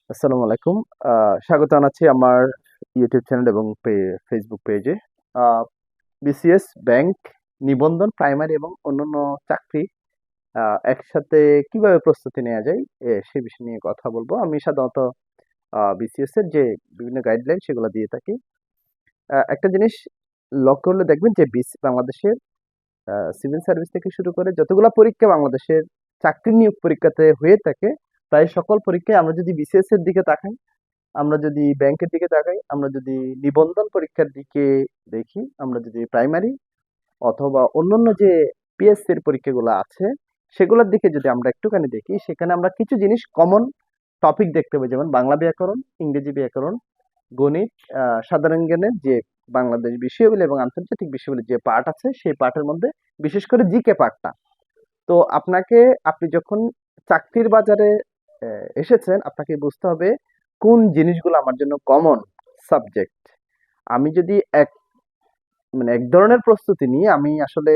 আসসালামু আলাইকুম। স্বাগত জানাচ্ছি আমার ইউটিউব চ্যানেল এবং ফেসবুক পেজে। আহ, বিসিএস ব্যাংক নিবন্ধন প্রাইমারি এবং অন্যান্য চাকরি একসাথে কিভাবে প্রস্তুতি নেওয়া যায় সে বিষয় নিয়ে কথা বলবো। আমি সাধারণত বিসিএস এর যে বিভিন্ন গাইডলাইন সেগুলো দিয়ে থাকি। একটা জিনিস লক্ষ্য করলে দেখবেন যে বাংলাদেশের সিভিল সার্ভিস থেকে শুরু করে যতগুলা পরীক্ষা বাংলাদেশের চাকরি নিয়োগ পরীক্ষাতে হয়ে থাকে, প্রায় সকল পরীক্ষায় আমরা যদি বিসিএস এর দিকে তাকাই, আমরা যদি ব্যাংকের দিকে তাকাই, আমরা যদি নিবন্ধন পরীক্ষার দিকে দেখি, আমরা যদি প্রাইমারি অথবা অন্যান্য যে পিএসসির পরীক্ষাগুলো আছে সেগুলোর দিকে যদি আমরা একটুখানি দেখি, সেখানে আমরা কিছু জিনিস কমন টপিক দেখতে পাই, যেমন বাংলা ব্যাকরণ, ইংরেজি ব্যাকরণ, গণিত, সাধারণ জ্ঞানের যে বাংলাদেশ বিষয়াবলী এবং আন্তর্জাতিক বিষয়াবলী যে পার্ট আছে সেই পার্টের মধ্যে বিশেষ করে জিকে পার্টটা। তো আপনি যখন চাকরির বাজারে এসেছেন, আপনাকে বুঝতে হবে কোন জিনিসগুলো আমার জন্য কমন সাবজেক্ট। আমি যদি এক ধরনের প্রস্তুতি নিয়ে আমি আসলে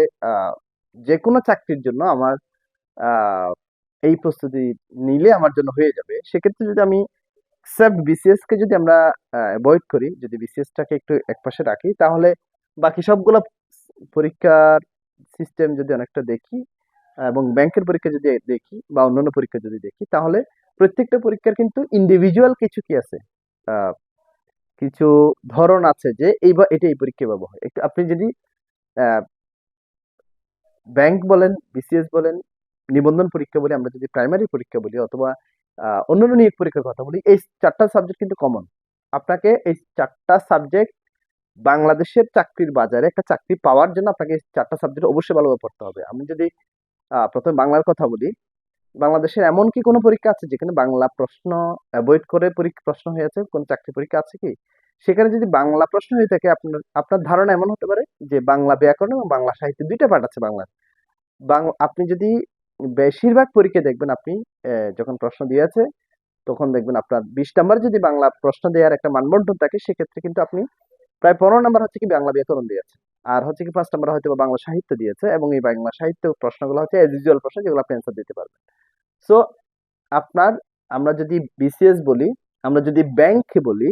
যে কোনো চাকরির জন্য আমার আহ, এই প্রস্তুতি নিলে আমার জন্য হয়ে যাবে। সেক্ষেত্রে যদি আমি এক্সেপ্ট বিসিএস কে যদি আমরা অ্যাভয়েড করি, যদি বিসিএস টাকে একটু একপাশে রাখি, তাহলে বাকি সবগুলো পরীক্ষার সিস্টেম যদি অনেকটা দেখি এবং ব্যাংকের পরীক্ষা যদি দেখি বা অন্যান্য পরীক্ষা যদি দেখি, তাহলে প্রত্যেকটা পরীক্ষার কিন্তু ইন্ডিভিজুয়াল কিছু কি আছে, আহ, কিছু ধরন আছে যে এটা এই পরীক্ষা ব্যবহার হয়। একটু আপনি যদি ব্যাংক বলেন, বিসিএস বলেন, নিবন্ধন পরীক্ষা বলি, আমরা যদি প্রাইমারি পরীক্ষা বলি অথবা অন্যান্য নিয়োগ পরীক্ষার কথা বলি, এই চারটা সাবজেক্ট কিন্তু কমন। আপনাকে এই চারটা সাবজেক্ট বাংলাদেশের চাকরির বাজারে একটা চাকরি পাওয়ার জন্য আপনাকে এই চারটা সাবজেক্ট অবশ্যই ভালোভাবে পড়তে হবে। আমি যদি প্রথমে বাংলার কথা বলি, বাংলাদেশের এমন কি কোনো পরীক্ষা আছে যেখানে বাংলা প্রশ্ন অ্যাভয়েড করে পরীক্ষা প্রশ্ন হয়েছে? কোন চাকরি পরীক্ষা আছে কি? সেখানে যদি বাংলা প্রশ্ন হয়ে থাকে, আপনার আপনার ধারণা এমন হতে পারে যে বাংলা ব্যাকরণ এবং বাংলা সাহিত্য দুইটা পার্ট আছে বাংলা। আপনি যদি বেশিরভাগ পরীক্ষা দেখবেন, আপনি যখন প্রশ্ন দিয়েছে তখন দেখবেন আপনার 20 নাম্বার যদি বাংলা প্রশ্ন দেওয়ার একটা মানবন্টন থাকে, সেক্ষেত্রে কিন্তু আপনি প্রায় 15 নাম্বার হচ্ছে কি বাংলা ব্যাকরণ দিয়েছে, আর হচ্ছে কি 5 নাম্বার হয়তো বা বাংলা সাহিত্য দিয়েছে, এবং এই বাংলা সাহিত্য প্রশ্নগুলো হচ্ছে এজ ইউজুয়াল প্রশ্ন, যেগুলো আপনি অ্যান্সার দিতে পারবেন। সো আপনার আমরা যদি বিসিএস বলি, আমরা যদি ব্যাংক বলি,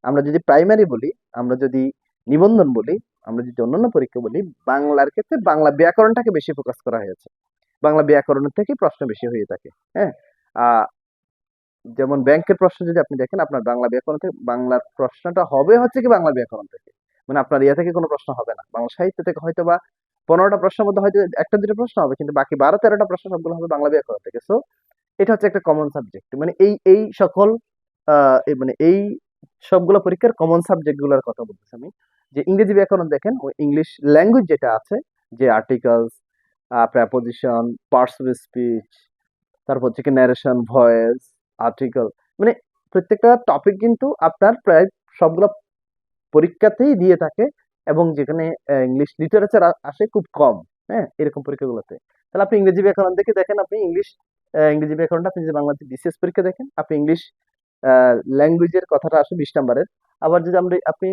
আমরা যদি প্রাইমারি বলি, আমরা যদি নিবন্ধন বলি, আমরা যদি অন্যান্য পরীক্ষা বলি, বাংলার ক্ষেত্রে বাংলা ব্যাকরণটাকে বেশি ফোকাস করা হয়েছে। বাংলা ব্যাকরণের থেকে প্রশ্ন বেশি হয়ে থাকে। হ্যাঁ, আহ, যেমন ব্যাংকের প্রশ্ন যদি আপনি দেখেন, আপনার বাংলা ব্যাকরণ থেকে বাংলার প্রশ্নটা হবে হচ্ছে কি বাংলা ব্যাকরণ থেকে, মানে আপনার ইয়ে থেকে কোনো প্রশ্ন হবে না। বাংলা সাহিত্য থেকে হয়তো বা 15টা প্রশ্নের মধ্যে হয়তো একটা দুটো প্রশ্ন হবে, কিন্তু বাকি 12-13টা প্রশ্ন সবগুলো হবে বাংলা ব্যাকরণ থেকে। সো এটা হচ্ছে একটা কমন সাবজেক্ট, মানে এই এই সকল মানে এই সবগুলো পরীক্ষার কমন সাবজেক্ট গুলোর কথা বলতেছি আমি। যে ইংরেজি ব্যাকরণ দেখেন, ওই ইংলিশ ল্যাঙ্গুয়েজ যেটা আছে, যে articles, preposition, parts of speech, তারপর হচ্ছে কি ন্যারেশন, ভয়েস, আর্টিকেল, মানে প্রত্যেকটা টপিক কিন্তু আপনার প্রায় সবগুলো পরীক্ষাতেই দিয়ে থাকে, এবং যেখানে ইংলিশ লিটারেচার আসে খুব কম। হ্যাঁ, এরকম পরীক্ষাগুলোতে। তাহলে আপনি ইংরেজি ব্যাকরণ দেখে দেখেন, আপনি ইংরেজি ব্যাকরণটা আপনি যদি বাংলাতে বিসিএস পরীক্ষা দেখেন, আপনি ইংলিশ ল্যাঙ্গুয়েজের কথাটা আসে 20 নাম্বারের। আবার যদি আপনি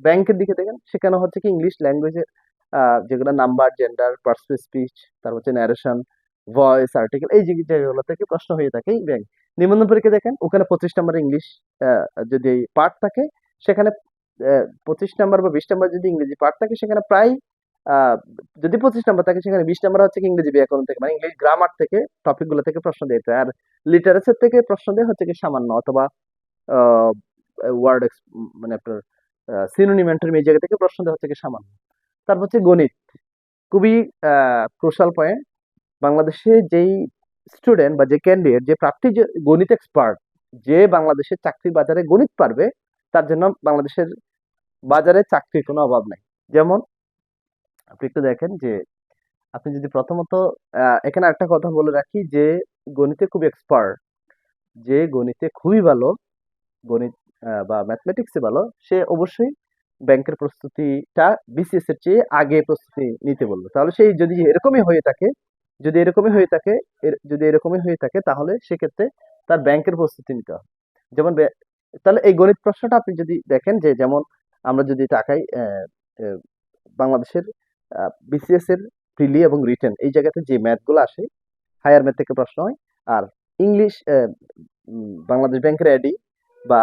ব্যাংকের দিকে দেখেন, সেখানে হচ্ছে কি ইংলিশ ল্যাঙ্গুয়েজের যেগুলো number, gender, parts of speech, তারপর হচ্ছে ন্যারেশন, ভয়েস, আর্টিকেল, এই যে জায়গাগুলো থেকে প্রশ্ন হয়ে থাকে এই ব্যাংক। নিবন্ধন পরীক্ষা দেখেন, ওখানে 25 নাম্বার ইংলিশ যদি পার্ট থাকে, সেখানে 25 নাম্বার বা 20 নাম্বার যদি ইংরেজি পার্ট থাকে, সেখানে প্রায় আহ, যদি 25 নাম্বার থাকে, সেখানে 20 নাম্বার হচ্ছে কি ইংরেজি ব্যাকরণ থেকে, মানে ইংলিশ গ্রামার থেকে, টপিক গুলো থেকে প্রশ্ন দিতে হয়। আর লিটারেচার থেকে প্রশ্ন দেয় হচ্ছে কি সামান্য, অথবা ওয়ার্ড, মানে আপনার সিনোনিম অ্যান্টোনিম, এই জায়গা থেকে প্রশ্ন দেওয়া হচ্ছে কি সামান্য। তারপর হচ্ছে গণিত, খুবই ক্রুশাল পয়েন্ট। বাংলাদেশে যেই স্টুডেন্ট বা যে ক্যান্ডিডেট, যে প্রার্থী, যে গণিত এক্সপার্ট, যে বাংলাদেশের চাকরির বাজারে গণিত পারবে, তার জন্য বাংলাদেশের বাজারে চাকরির কোনো অভাব নাই। যেমন আপনি একটু দেখেন যে আপনি যদি প্রথমত এখানে একটা কথা বলে রাখি, যে গণিতে খুব এক্সপার্ট, যে গণিতে খুবই ভালো, গণিত বা ম্যাথমেটিক্সে ভালো, সে অবশ্যই ব্যাংকের প্রস্তুতিটা বিসিএস এর চেয়ে আগে প্রস্তুতি নিতে বলবে। তাহলে সেই যদি এরকমই হয়ে থাকে, যদি এরকমই হয়ে থাকে, যদি এরকমই হয়ে থাকে, তাহলে সেক্ষেত্রে তার ব্যাংকের প্রস্তুতি নিতে হবে। যেমন তাহলে এই গণিত প্রশ্নটা আপনি যদি দেখেন, যে যেমন আমরা যদি তাকাই আহ, বাংলাদেশের বিসিএস এর প্রিলি এবং রিটেন, এই জায়গাতে যে ম্যাথ গুলো আসে, হায়ার ম্যাথ থেকে প্রশ্ন হয়। আর ইংলিশ বাংলাদেশ ব্যাংকের এডি বা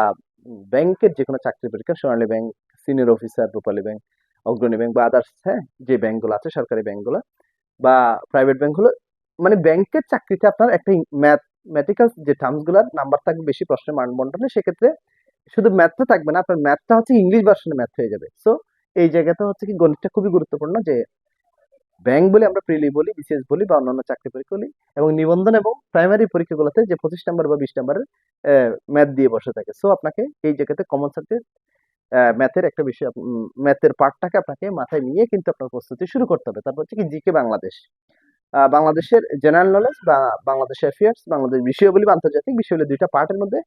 ব্যাংকের যে কোনো চাকরি পরীক্ষা, সোনালী ব্যাংক, সিনিয়র অফিসার, রূপালী ব্যাংক, অগ্রণী ব্যাংক বা আদার্স, হ্যাঁ, যে ব্যাংকগুলো আছে সরকারি ব্যাংকগুলো বা প্রাইভেট ব্যাংকগুলো, মানে ব্যাংকের চাকরিতে আপনার একটা ম্যাথমেটিক্যাল যে টার্মস গুলার নাম্বার থাকবে বেশি প্রশ্নের মান বন্টনে, সেক্ষেত্রে শুধু ম্যাথটা থাকবে না, আপনার ম্যাথটা হচ্ছে ইংলিশ ভার্সনে ম্যাথ হয়ে যাবে। সো এই জায়গাতে হচ্ছে কি গণিতটা খুবই গুরুত্বপূর্ণ, যে ব্যাংক বলে আমরা প্রিলি বলি, বিসিএস বলি বা অন্যান্য চাকরি পরীক্ষা বলি, এবং নিবন্ধন এবং প্রাইমারি পরীক্ষাগুলোতে যে 25 নম্বর বা 20 নম্বরের ম্যাথ দিয়ে বসে থাকে। সো আপনাকে এই জায়গাতে কমন সাবজেক্ট ম্যাথের একটা বিষয়, ম্যাথের পার্টটাকে আপনাকে মাথায় নিয়ে কিন্তু আপনার প্রস্তুতি শুরু করতে হবে। তারপর হচ্ছে কি জিকে বাংলাদেশ, বাংলাদেশের জেনারেল নলেজ বা বাংলাদেশ অ্যাফেয়ার্স, বাংলাদেশ বিষয়াবলী বা আন্তর্জাতিক বিষয়াবলী, দুইটা পার্টের মধ্যে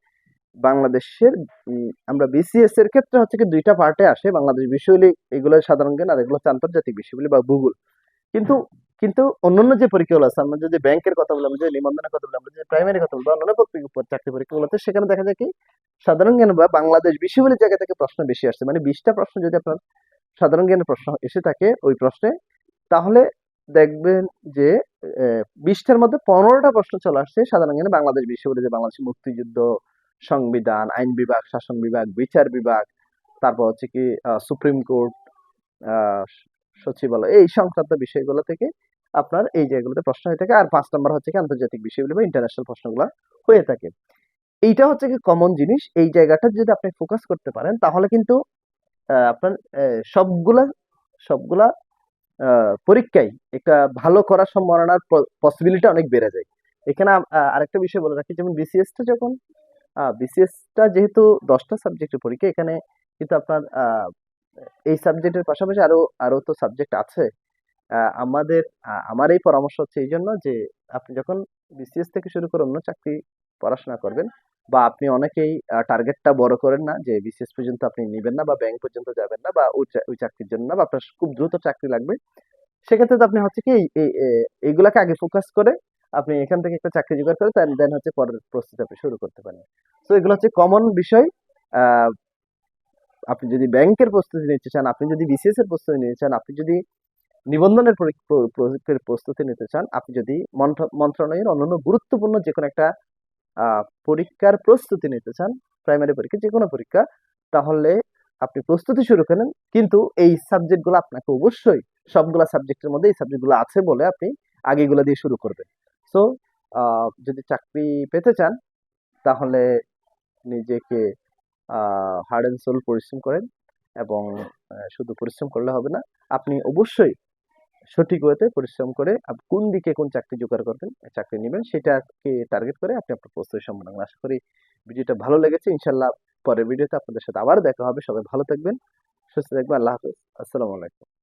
বাংলাদেশের আমরা বিসিএস এর ক্ষেত্রে হচ্ছে কি দুইটা পার্টে আসে, বাংলাদেশ বিষয়াবলী এগুলো সাধারণ জ্ঞান, আর এগুলো হচ্ছে আন্তর্জাতিক বিষয়াবলী বা ভূগোল। কিন্তু কিন্তু অন্যান্য যে পরীক্ষাগুলো আছে, আমরা যদি ব্যাংকের কথা বলি, আমরা যদি নিবন্ধনের কথা বলি, আমরা যদি প্রাইমারি কথা বলি বা অন্যান্য চাকরি পরীক্ষাগুলোতে, সেখানে দেখা যায় কি সাধারণ জ্ঞান বা বাংলাদেশ বিষয়াবলীর জায়গা থেকে প্রশ্ন বেশি আসছে। মানে 20টা প্রশ্ন যদি আপনার সাধারণ জ্ঞানের প্রশ্ন এসে থাকে ওই প্রশ্নে, তাহলে দেখবেন যে 20টার মধ্যে 15টা প্রশ্ন চলে আসছে সাধারণ জ্ঞানে বাংলাদেশ বিষয়াবলী, যে বাংলাদেশের মুক্তিযুদ্ধ, সংবিধান, আইন বিভাগ, শাসন বিভাগ, বিচার বিভাগ, তারপর হচ্ছে কি সুপ্রিম কোর্ট, আহ সচিবালয়, এই সংক্রান্ত বিষয়গুলো থেকে আপনার এই জায়গাগুলোতে প্রশ্ন হয়ে থাকে। আর 5 নম্বর হচ্ছে কি আন্তর্জাতিক বিষয়গুলো বা ইন্টারন্যাশনাল প্রশ্নগুলো হয়ে থাকে। এইটা হচ্ছে কি কমন জিনিস, এই জায়গাটা যদি আপনি ফোকাস করতে পারেন তাহলে কিন্তু আপনার সবগুলা সবগুলা পরীক্ষায় একটা ভালো করার সম্ভাবনার পসিবিলিটি অনেক বেড়ে যায়। এখানে আরেকটা বিষয় বলে রাখি, যেমন বিসিএস টা যখন বিসিএস টা যেহেতু 10টা সাবজেক্টের পরীক্ষা, এখানে কিন্তু আপনার এই সাবজেক্টের পাশাপাশি আরো আরো তো সাবজেক্ট আছে। আমার এই পরামর্শ হচ্ছে এই জন্য যে আপনি যখন বিসিএস থেকে শুরু করে অন্য চাকরি পড়াশোনা করবেন, বা আপনি অনেকেই টার্গেটটা বড় করেন না, যে বিসিএস পর্যন্ত আপনি নিবেন না বা ব্যাংক পর্যন্ত যাবেন না বা ওই চাকরির জন্য না, বা আপনার খুব দ্রুত চাকরি লাগবে, সেক্ষেত্রে তো আপনি হচ্ছে কি এইগুলাকে আগে ফোকাস করে আপনি এখান থেকে একটা চাকরি জোগাড় করে দেন হচ্ছে পরের প্রস্তুতি আপনি শুরু করতে পারেন। তো এগুলো হচ্ছে কমন বিষয়। আহ আপনি যদি ব্যাংকের প্রস্তুতি নিতে চান, আপনি যদি বিসিএস এর প্রস্তুতি নিতে চান, আপনি যদি নিবন্ধনের প্রস্তুতি নিতে চান, আপনি যদি মন্ত্রণালয়ের অন্যান্য গুরুত্বপূর্ণ যে কোনো একটা পরীক্ষার প্রস্তুতি নিতে চান, প্রাইমারি পরীক্ষা যে কোনো পরীক্ষা, তাহলে আপনি প্রস্তুতি শুরু করেন। কিন্তু এই সাবজেক্টগুলো আপনাকে অবশ্যই, সবগুলা সাবজেক্টের মধ্যে এই সাবজেক্টগুলো আছে বলে আপনি আগে এগুলো দিয়ে শুরু করবেন। সো যদি চাকরি পেতে চান তাহলে নিজেকে হার্ড অ্যান্ড সোল পরিশ্রম করেন, এবং শুধু পরিশ্রম করলে হবে না, আপনি অবশ্যই সঠিক ওয়েতে পরিশ্রম করে কোন দিকে কোন চাকরি জোগাড় করবেন, চাকরি নেবেন, সেটাকে টার্গেট করে আপনি আপনার প্রস্তুতি সম্পন্ন করবেন। আশা করি ভিডিওটা ভালো লেগেছে। ইনশাল্লাহ পরের ভিডিওতে আপনাদের সাথে আবার দেখা হবে। সবাই ভালো থাকবেন, সুস্থ থাকবেন। আল্লাহ হাফেজ। আসসালামু আলাইকুম।